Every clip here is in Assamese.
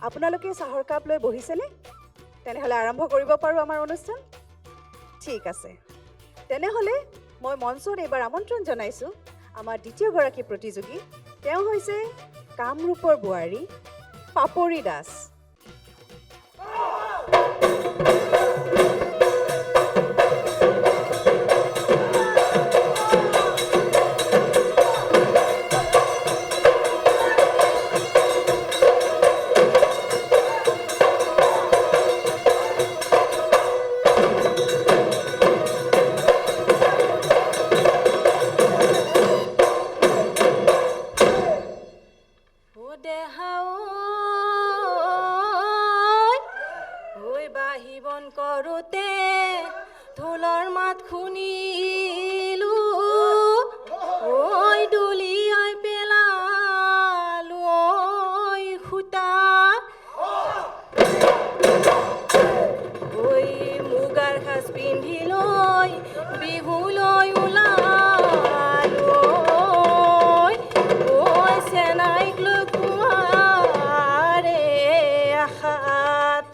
আপোনালোকে চাহৰ কাপ লৈ বহিছেনে? তেনেহ'লে আৰম্ভ কৰিব পাৰোঁ আমাৰ অনুষ্ঠান? ঠিক আছে। তেনেহ'লে মই মঞ্চত এইবাৰ আমন্ত্ৰণ জনাইছোঁ আমাৰ দ্বিতীয়গৰাকী প্ৰতিযোগী। তেওঁ হৈছে কামৰূপৰ বোৱাৰী পাপৰি দাস। কৰোতে ঢোলৰ মাত শুনিলো, ঐ দলিয়াই পেলালো ঐ সূতা, ঐ মুগাৰ সাজ পিন্ধি লৈ বিহুলৈ ওলালো, ঐ চেনাইক লৈ কুঁৱাৰে আশাত।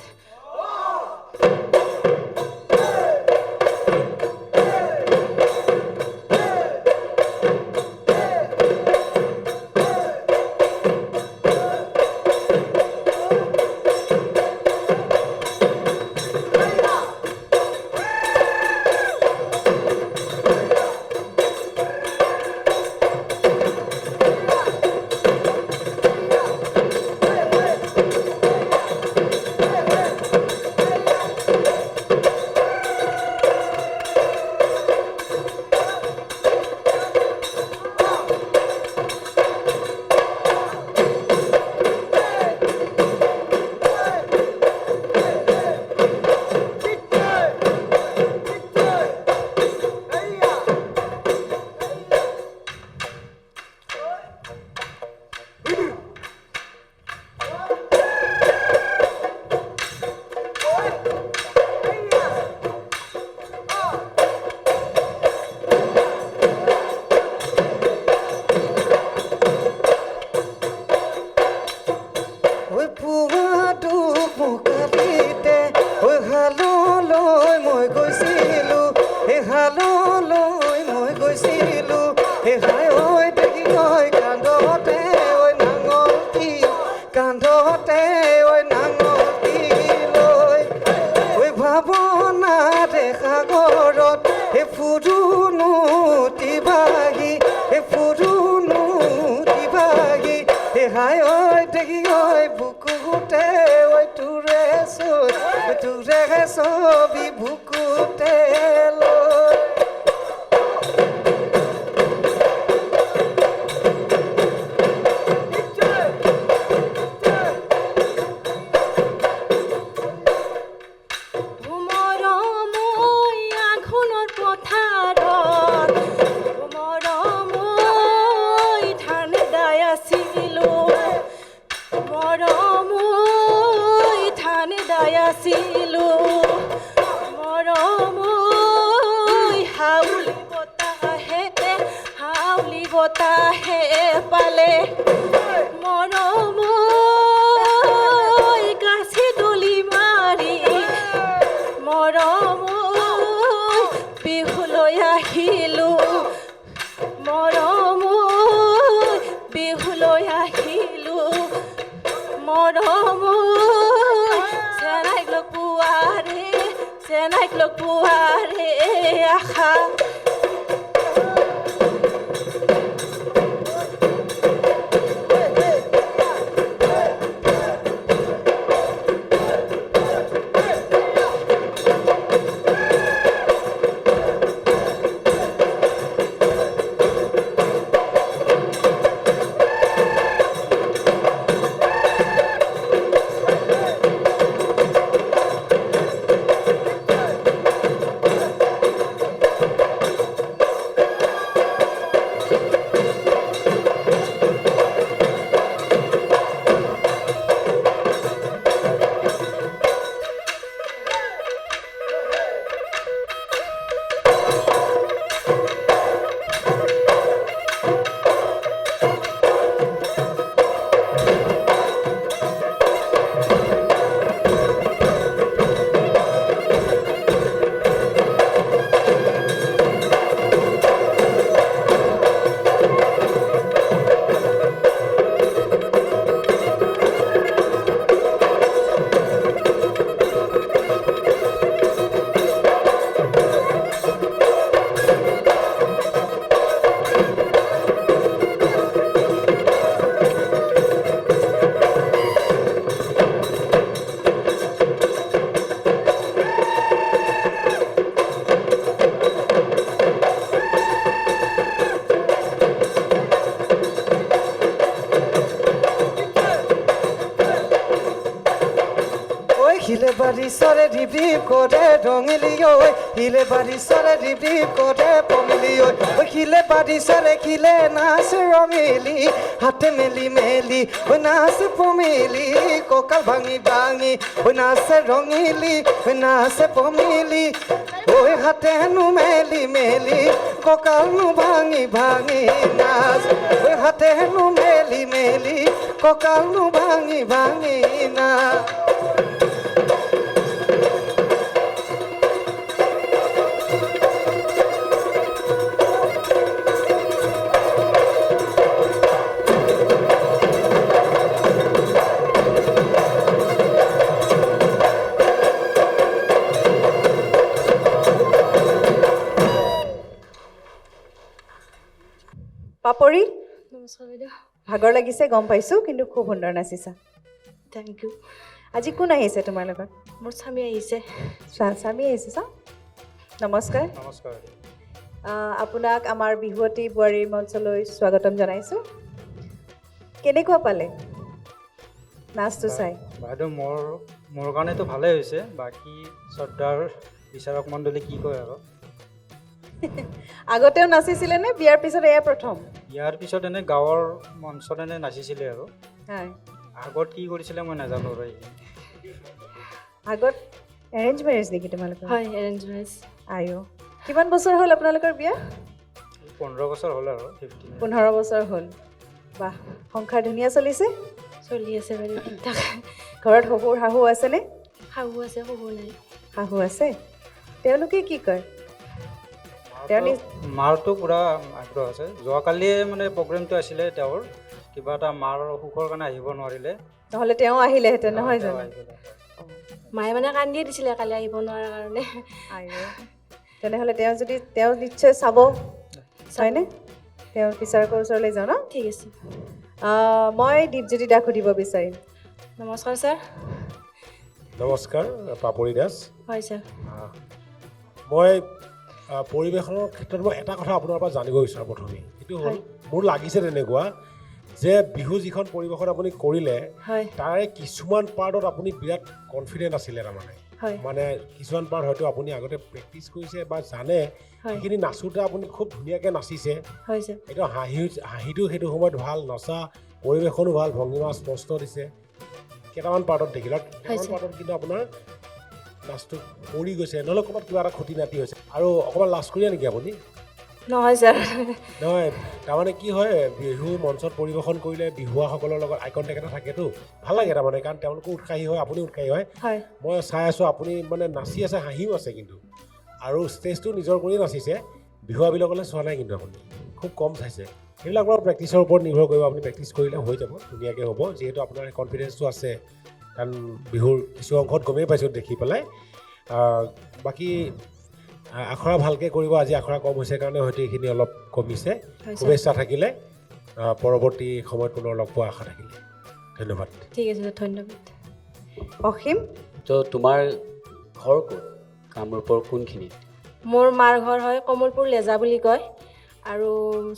খিলে বারিশরে রিবি করে রঙিলি ওই খিলে বারিশরে রিবি করে পমিলি ওই খিলে বারিশরে খিলে নাচ রঙিলি হাতে মেলি মেলি ওই নাচ পমিলি ককাল ভাঙি ভাঙি ওই নাচ রঙিলি ওই নাচ পমিলি ওই হাতে নু মেলি মেলি ককাল নু ভাঙি ভাঙি নাচ ওই হাতে নু মেলি মেলি ককাল নু ভাঙি ভাঙি নাচ পাপৰি নমস্কাৰ বাইদেউ ভাগৰ লাগিছে গম পাইছোঁ কিন্তু খুব সুন্দৰ নাচিছা থেংক ইউ আজি কোন আহিছে তোমাৰ লগত মোৰ স্বামী আহিছে স্বামী আহিছে চা নমস্কাৰ নমস্কাৰ আপোনাক আমাৰ বিহুৱতী বোৱাৰীৰ মঞ্চলৈ স্বাগতম জনাইছোঁ কেনেকুৱা পালে নাচটো চাই বাইদেউ মোৰ কাৰণেতো ভালেই হৈছে বাকী শ্ৰদ্ধাৰ বিচাৰক মণ্ডলী কি কয় আৰু আগতেও নাচিছিলে নে বিয়াৰ পিছত এয়া প্ৰথম ইয়াৰ পিছত এনে গাঁৱৰ মঞ্চত এনে নাচিছিলে আৰু হয় আগত কি কৰিছিলে মই নাজানো আৰু আগত এৰেঞ্জ মেৰেজ নেকি তোমালোকৰ হয় এৰেঞ্জ মেৰেজ আয়ো কিমান বছৰ হ'ল আপোনালোকৰ বিয়া 15 বছৰ হ'ল আৰু 15 বছৰ হ'ল বাহ সংসাৰ ধুনীয়া চলিছে চলি আছে বাইদেউ ঠিক ঠাক ঘৰত শহুৰ শাহু আছেনে শাহু আছে শহু নাই শাহু আছে তেওঁলোকে কি কয় মাৰতো পূৰা আগ্ৰহ আছে যোৱাকালিয়ে মানে প্ৰগ্ৰেমটো আছিলে তেওঁৰ কিবা এটা মাৰ অসুখৰ কাৰণে আহিব নোৱাৰিলে নহ'লে তেওঁ আহিলেহেঁতেন নহয় তেওঁ জানো আহি গ'লে। মায়ে মানে কান্দিয়ে দিছিলে কালি আহিব নোৱাৰাৰ কাৰণে আয়ো তেনেহ'লে তেওঁ নিশ্চয় চাব হয়নে তেওঁ বিচাৰকৰ ওচৰলৈ যাওঁ ন ঠিক আছে মই দীপজ্যোতি দাক সুধিব বিচাৰিম নমস্কাৰ ছাৰ নমস্কাৰ পাপৰি দাস হয় ছাৰ মই পৰিৱেশনৰ ক্ষেত্ৰত মই এটা কথা আপোনাৰ পৰা জানিব বিচাৰোঁ প্ৰথমে এইটো হ'ল মোৰ লাগিছে তেনেকুৱা যে বিহু যিখন পৰিৱেশন আপুনি কৰিলে হয় তাৰে কিছুমান পাৰ্টত আপুনি বিৰাট কনফিডেণ্ট আছিলে তাৰমানে হয় মানে কিছুমান পাৰ্ট হয়তো আপুনি আগতে প্ৰেক্টিচ কৰিছে বা জানে হয় সেইখিনি নাচোঁতে আপুনি খুব ধুনীয়াকৈ নাচিছে হয় ছাৰ এইটো হাঁহিটো সেইটো সময়ত ভাল নচা পৰিৱেশনো ভাল ভংগীমা স্পষ্ট দিছে কেইটামান পাৰ্টত দেখিলোঁ কেইটামান পাৰ্টত কিন্তু আপোনাৰ নাচটো পৰি গৈছে নহ'লে ক'ৰবাত কিবা এটা খুটি নাতি হৈছে আৰু অকণমান লাজ কৰিয়ে নেকি আপুনি নহয় ছাৰ নহয় তাৰমানে কি হয় বিহু মঞ্চত পৰিৱেশন কৰিলে বিহুৱাসকলৰ লগত আই কণ্টেক্ট এটা থাকেতো ভাল লাগে তাৰমানে কাৰণ তেওঁলোকো উৎসাহী হয় আপুনি উৎসাহী হয় হয় মই চাই আছোঁ আপুনি মানে নাচি আছে হাঁহিও আছে কিন্তু আৰু ষ্টেজটো নিজৰ কৰিয়ে নাচিছে বিহুৱাবিলাকলৈ চোৱা নাই কিন্তু আপুনি খুব কম চাইছে সেইবিলাক বাৰু প্ৰেক্টিচৰ ওপৰত নিৰ্ভৰ কৰিব আপুনি প্ৰেক্টিচ কৰিলে হৈ যাব ধুনীয়াকৈ হ'ব যিহেতু আপোনাৰ কনফিডেঞ্চটো আছে কাৰণ বিহুৰ কিছু অংশত গমেই পাইছোঁ দেখি পেলাই বাকী আখৰা ভালকৈ কৰিব আজি আখৰা কম হৈছে কাৰণে হয়তো এইখিনি অলপ কমিছে শুভেচ্ছা থাকিলে পৰৱৰ্তী সময়ত পুনৰ লগ পোৱা আশা থাকিলে ধন্যবাদ ঠিক আছে ছাৰ ধন্যবাদ অসীম তো তোমাৰ ঘৰ ক'ত কামৰূপৰ কোনখিনিত মোৰ মাৰ ঘৰ হয় কমলপুৰ লেজা বুলি কয় আৰু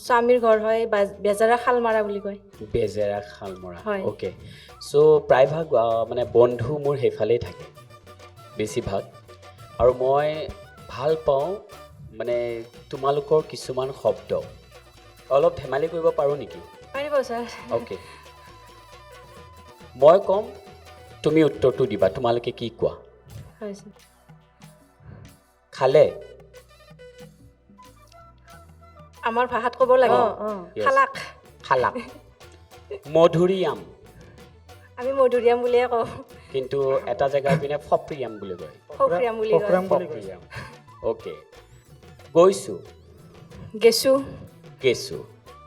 স্বামীৰ ঘৰ হয় বেজাৰা শালমাৰা বুলি কয় বেজেৰা শালমৰা হয়। অ'কে চ' প্ৰায়ভাগ মানে বন্ধু মোৰ সেইফালেই থাকে বেছিভাগ আৰু মই ভাল পাওঁ মানে তোমালোকৰ কিছুমান শব্দ অলপ ধেমালি কৰিব পাৰোঁ নেকি পাৰিব ছাৰ অ'কে মই ক'ম তুমি উত্তৰটো দিবা তোমালোকে কি কোৱা হয় ছাৰ খালে আমাৰ ভাষাত ক'ব লাগে Yes. খালাক খালাক মধুৰিআম আমি মধুৰিআম বুলিয়ে কওঁ কিন্তু এটা জেগাৰ পিনে ফপ্ৰিয়াম বুলি কয় সফৰিয়াম বুলি কয় প্ৰগ্ৰাম বুলি কৈছে ফপ্ৰিয়াম অ'কে গৈছোঁ গেছোঁ গেছোঁ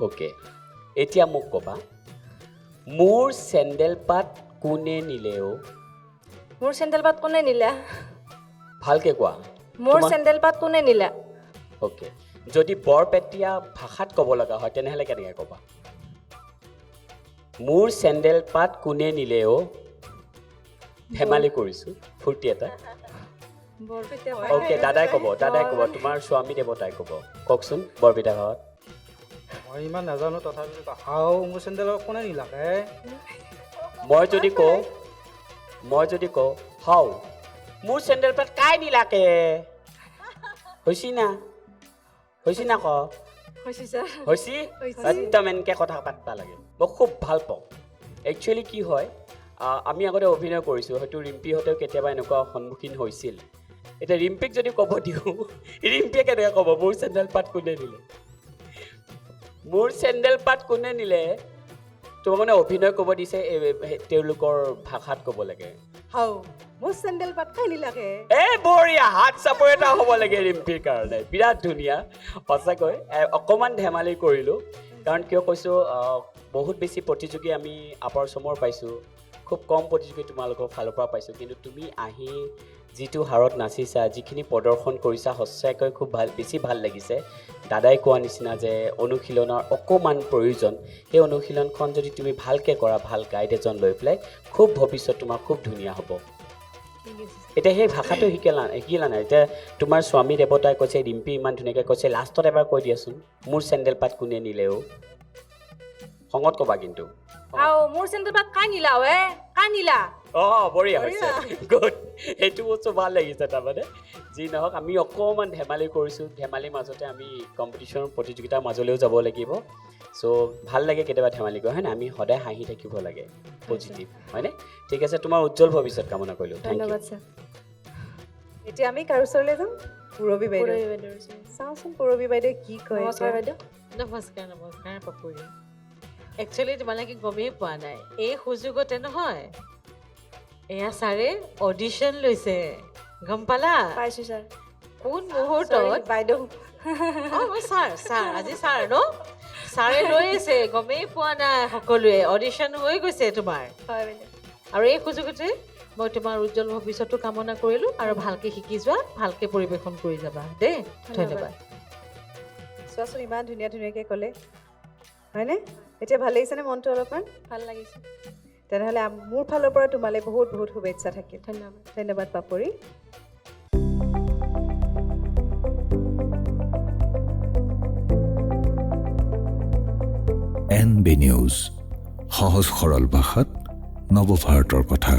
অ'কে এতিয়া মোক ক'বা মোৰ চেণ্ডেল পাত কোনে নিলেও মোৰ চেণ্ডেল পাত কোনে নিলা ভালকৈ কোৱা মোৰ চেণ্ডেল পাত কোনে নিলা অ'কে যদি বৰপেটীয়া ভাষাত ক'ব লগা হয় তেনেহ'লে কেনেকৈ ক'বা মোৰ চেণ্ডেল পাত কোনে নিলেও ধেমালি কৰিছোঁ ফূৰ্তি এটা বৰপেটা অ'কে দাদাই ক'ব তোমাৰ স্বামী দেৱতাই ক'ব কওকচোন বৰপেটা ভাষাত মই ইমান নাজানো তথাপিও আও মোৰ চেণ্ডেলৰ কোনে নিলাকে মই যদি কওঁ হাও মোৰ চেণ্ডেল পাত কাই নিলাকে হৈছি না ক হৈছে ছাৰ হৈছি একদম এনেকৈ কথা পাতিব লাগে মই খুব ভাল পাওঁ একচুৱেলি কি হয় আমি আগতে অভিনয় কৰিছোঁ হয়তো ৰিম্পীহঁতেও কেতিয়াবা এনেকুৱা সন্মুখীন হৈছিল এতিয়া ৰিম্পীক যদি ক'ব দিওঁ ৰিম্পীয়ে কেনেকৈ ক'ব মোৰ চেণ্ডেল পাত কোনে নিলে মোৰ চেণ্ডেল পাত কোনে নিলে তোমাক মানে অভিনয় ক'ব দিছে তেওঁলোকৰ ভাষাত ক'ব লাগে হাও মোৰ চেণ্ডেল পাত খাই নিলাকে বঢ়িয়া হাত চাপৰ এটা হ'ব লাগে ৰিম্পীৰ কাৰণে বিৰাট ধুনীয়া সঁচাকৈ অকণমান ধেমালি কৰিলোঁ কাৰণ কিয় কৈছোঁ বহুত বেছি প্ৰতিযোগী আমি আপাৰ আচামৰ পাইছোঁ খুব কম প্ৰতিযোগী তোমালোকৰ ফালৰ পৰা পাইছোঁ কিন্তু তুমি আহি যিটো হাৰত নাচিছা যিখিনি প্ৰদৰ্শন কৰিছা সঁচাকৈ খুব বেছি ভাল লাগিছে দাদাই কোৱা নিচিনা যে অনুশীলনৰ অকণমান প্ৰয়োজন সেই অনুশীলনখন যদি তুমি ভালকৈ কৰা ভাল গাইড এজন লৈ পেলাই খুব ভৱিষ্যত তোমাৰ খুব ধুনীয়া হ'ব এতিয়া সেই ভাষাটো শিকিলা নাই এতিয়া তোমাৰ স্বামী দেৱতাই কৈছে ৰিম্পী ইমান ধুনীয়াকৈ কৈছে লাষ্টত এবাৰ কৈ দিয়াচোন মোৰ চেণ্ডেল পাত কোনে নিলেও খঙত ক'বা কিন্তু আৰু মোৰ চেণ্ডেল পাত কাই নিলা কাই নিলা বঢ়িয়া হৈছে গুড সেইটো বস্তু ভাল লাগিছে তাৰমানে যি নহওক আমি অকণমান ধেমালি কৰিছোঁ ধেমালিৰ মাজতে আমি কম্পিটিশ্যনৰ প্ৰতিযোগিতাৰ মাজলৈও যাব লাগিব চ' ভাল লাগে কেতিয়াবা ধেমালি কৰি হয়নে আমি সদায় হাঁহি থাকিব লাগে পজিটিভ হয়নে ঠিক আছে তোমাৰ উজ্জ্বল ভৱিষ্যত কামনা কৰিলোঁ থেংক ইউ ধন্যবাদ ছাৰ এতিয়া আমি কাৰ ওচৰলৈ যাম পূৰবী বাইদেউ চাওঁচোন পূৰবী বাইদেউ কি কয় নমস্কাৰ এতিয়া। বাইদেউ নমস্কাৰ পাপুৰি একচুৱেলি তোমালোকে গমেই পোৱা নাই এই সুযোগতে নহয় এয়া ছাৰে অডিশ্যন লৈছে গম পালা পাইছোঁ ছাৰ কোন মুহূৰ্তত Sorry, বাইদেউ ছাৰ আজি ছাৰ ন ছাৰে লৈ আছে গমেই পোৱা নাই সকলোৱে অডিশ্যন হৈ গৈছে তোমাৰ হয় বাইদেউ আৰু এই সুযোগতে মই তোমাৰ উজ্জ্বল ভৱিষ্যতটো কামনা কৰিলোঁ আৰু ভালকৈ শিকি যোৱা ভালকৈ পৰিৱেশন কৰি যাবা দেই ধন্যবাদ চোৱাচোন ইমান ধুনীয়া ধুনীয়াকৈ ক'লে হয়নে এতিয়া ভাল লাগিছেনে মনটো অলপমান ভাল লাগিছে তেনেহ'লে মোৰ ফালৰ পৰা তোমালৈ বহুত বহুত শুভেচ্ছা থাকিল ধন্যবাদ ধন্যবাদ পাপৰি NB নিউজ সহজ সৰল ভাষাত নৱভাৰতৰ কথা